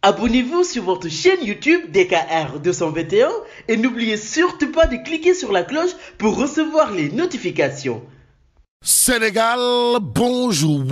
Abonnez-vous sur votre chaîne YouTube DKR 221 et n'oubliez surtout pas de cliquer sur la cloche pour recevoir les notifications. Sénégal, bonjour.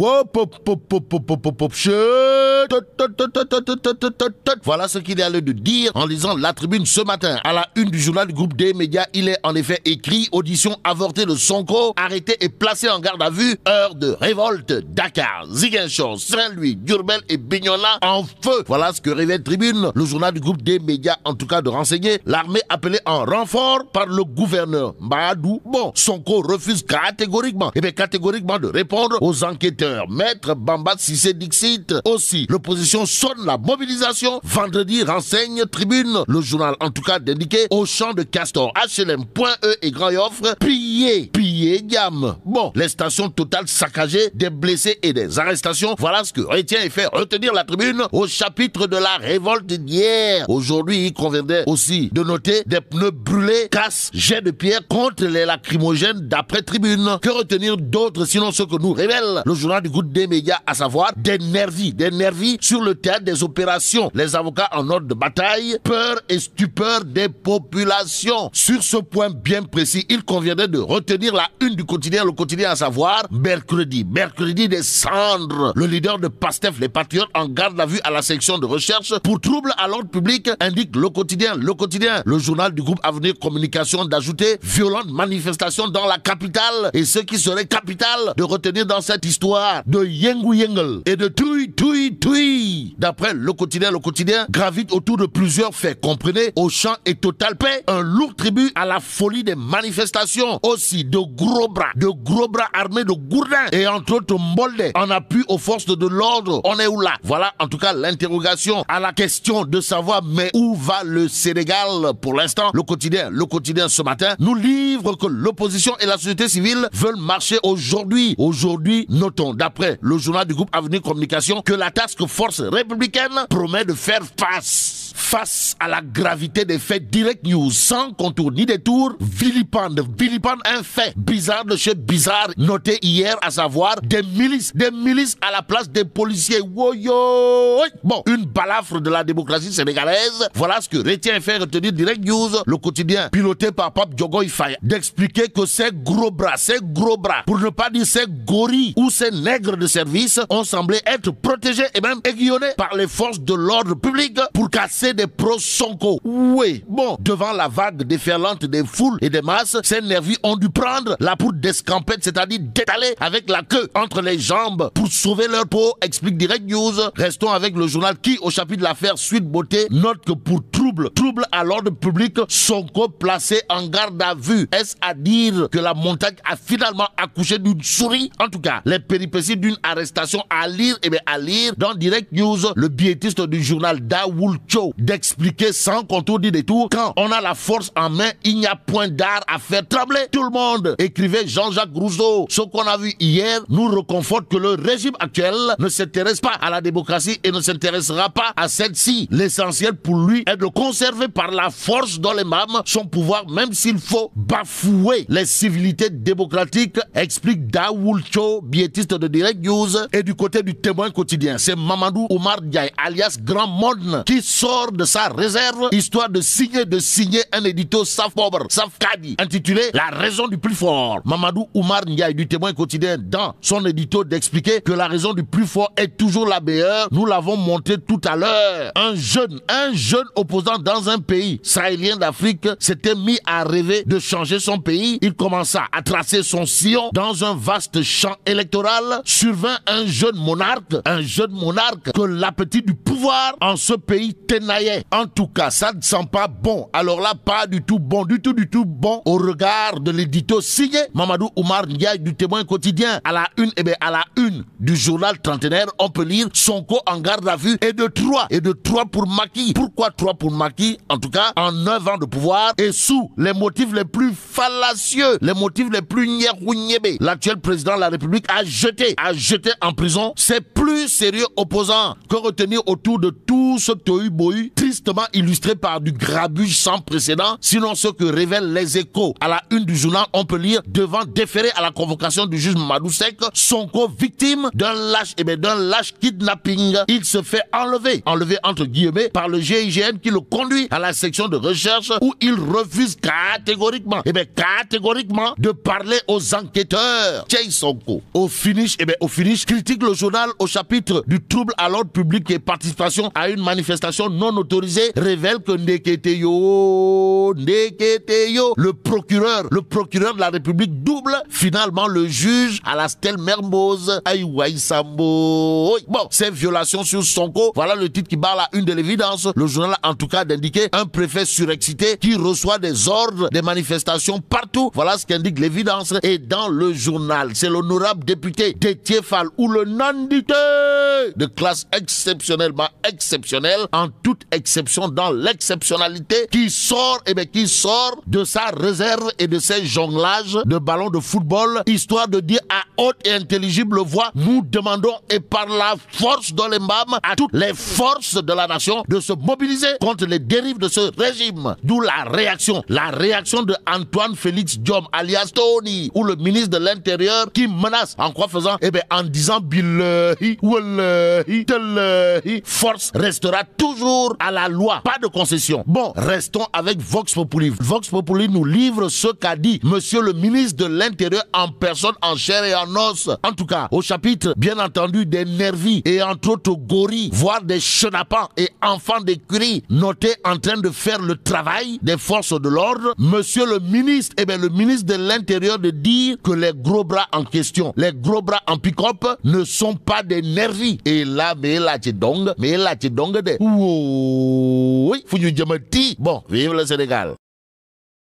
Voilà ce qu'il y a lieu de dire en lisant la tribune ce matin. À la une du journal du groupe des médias, il est en effet écrit: audition avortée de Sonko, arrêté et placé en garde à vue, heure de révolte. Dakar, Ziguinchor, Saint-Louis, Diourbel et Bignona en feu. Voilà ce que révèle Tribune, le journal du groupe des médias, en tout cas de renseigner. L'armée appelée en renfort par le gouverneur Mbadou. Bon, Sonko refuse catégoriquement de répondre aux enquêteurs. Maître Bamba Cissé Dixit aussi. L'opposition sonne la mobilisation. Vendredi, renseigne Tribune, le journal en tout cas d'indiquer au champ de Castor, HLM.E et Grand Yoff, pillé, gamme. Bon, les stations totales saccagées, des blessés et des arrestations. Voilà ce que retient et fait retenir la Tribune au chapitre de la révolte d'hier. Aujourd'hui, il conviendrait aussi de noter des pneus brûlés, casses, jets de pierre contre les lacrymogènes d'après Tribune. Que retenir d'autres sinon ce que nous révèle le journal du groupe des médias, à savoir des nervis sur le théâtre des opérations. Les avocats en ordre de bataille, peur et stupeur des populations. Sur ce point bien précis, il conviendrait de retenir la une du quotidien, le quotidien à savoir mercredi des cendres. Le leader de PASTEF, les Patriotes, en garde à vue à la section de recherche pour trouble à l'ordre public, indique le quotidien. Le journal du groupe Avenir Communication d'ajouter violente manifestation dans la capitale, et ce qui serait capital de retenir dans cette histoire de Yengu et de Tui. D'après le quotidien gravite autour de plusieurs faits. Comprenez, Auchan et Total paient un lourd tribut à la folie des manifestations. Aussi de gros bras armés de gourdins et entre autres Mbolde en appui aux forces de l'ordre. On est où là? Voilà en tout cas l'interrogation à la question de savoir mais où va le Sénégal pour l'instant. Le quotidien ce matin nous livre que l'opposition et la société civile veulent marcher aujourd'hui. Notons, d'après le journal du groupe Avenir Communication, que la task force républicaine promet de faire face à la gravité des faits. Direct News, sans contour ni détour, vilipende un fait bizarre de chez bizarre noté hier, à savoir des milices à la place des policiers. Woyo! Bon, une balafre de la démocratie sénégalaise. Voilà ce que retient et fait retenir Direct News, le quotidien piloté par Pape Diogoy Faye, d'expliquer que ces gros bras, pour ne pas dire ces gorilles ou ces nègres de service, ont semblé être protégés et même aiguillonnés par les forces de l'ordre public pour casser des pro-Sonko. Oui, bon, devant la vague déferlante des foules et des masses, ces nervis ont dû prendre la poudre d'escampette, c'est-à-dire d'étaler avec la queue entre les jambes pour sauver leur peau, explique Direct News. Restons avec le journal qui, au chapitre de l'affaire Suite Beauté, note que pour trouble à l'ordre public, Sonko placé en garde à vue. Est-ce à dire que la montagne a finalement accouché d'une souris? En tout cas, les péripéties d'une arrestation à lire dans Direct News. Le biétiste du journal Daoul Cho d'expliquer sans contour ni détour: quand on a la force en main, il n'y a point d'art à faire trembler tout le monde, écrivait Jean-Jacques Rousseau. Ce qu'on a vu hier nous reconforte que le régime actuel ne s'intéresse pas à la démocratie et ne s'intéressera pas à celle-ci. L'essentiel pour lui est de conserver par la force dans les mâmes son pouvoir, même s'il faut bafouer les civilités démocratiques, explique Daoul Cho, biétiste de Direct News. Et du côté du Témoin quotidien, c'est Mamadou Oumar Ndiaye, alias Grand Monde, qui sort de sa réserve, histoire de signer un édito Safkadi, intitulé La raison du plus fort. Mamadou Oumar Ndiaye du Témoin quotidien, dans son édito, d'expliquer que la raison du plus fort est toujours la meilleure. Nous l'avons montré tout à l'heure. Un jeune opposant dans un pays sahélien d'Afrique s'était mis à rêver de changer son pays. Il commença à tracer son sillon dans un vaste champ électoral. Survint un jeune monarque que l'appétit du pouvoir en ce pays tenaillait. En tout cas, ça ne sent pas bon. Alors là, pas du tout bon au regard de l'édito signé Mamadou Oumar Ndiaye du Témoin quotidien. À la une du journal trentenaire, on peut lire Sonko en garde à vue et de trois pour Macky. Pourquoi 3 pour Macky? En tout cas, en 9 ans de pouvoir et sous les motifs les plus fallacieux, les motifs les plus nyerounyébé, l'actuel président de la République a jeté en prison ses plus sérieux opposants. Que retenir au autour de tout ce tohu-bohu, tristement illustré par du grabuge sans précédent. Sinon, ce que révèlent les Échos à la une du journal, on peut lire devant déférer à la convocation du juge Mamadou Seck, Sonko victime d'un lâche kidnapping. Il se fait enlever entre guillemets par le GIGN qui le conduit à la section de recherche où il refuse catégoriquement de parler aux enquêteurs. Tiens Sonko. Au finish, critique le journal au chapitre du trouble à l'ordre public et participation à une manifestation non autorisée, révèle que Ndeketeyo, le procureur de la République double finalement le juge à la stèle Mermoz. Aïwaï Sambo. Bon, ces violations sur Sonko, voilà le titre qui barre la une de l'évidence. Le journal en tout cas d'indiquer un préfet surexcité qui reçoit des ordres, des manifestations partout. Voilà ce qu'indique l'évidence. Et dans le journal, c'est l'honorable député Déthié Fall ou le nandité de classe exceptionnellement exceptionnelle, en toute exception dans l'exceptionnalité, qui sort de sa réserve et de ses jonglages de ballons de football, histoire de dire à haute et intelligible voix, nous demandons et par la force de l'embam à toutes les forces de la nation de se mobiliser contre les dérives de ce régime. D'où la réaction de Antoine Félix Diome alias Tony, ou le ministre de l'Intérieur qui menace en quoi faisant, en disant billahi, wallahi, tallahi, force restera toujours à la loi, pas de concession. Bon, restons avec Vox Populi. Vox Populi nous livre ce qu'a dit monsieur le ministre de l'Intérieur en personne, en chair et en os. En tout cas, au chapitre, bien entendu, des nervis et entre autres gorilles, voire des chenapans et enfants d'écurie, notés en train de faire le travail des forces de l'ordre, monsieur le ministre, le ministre de l'Intérieur de dire que les gros bras en question, les gros bras en pick-up ne sont pas des nervis. Et là, mais là, tu dong de. Oui, faut nous dire, bon, vive le Sénégal.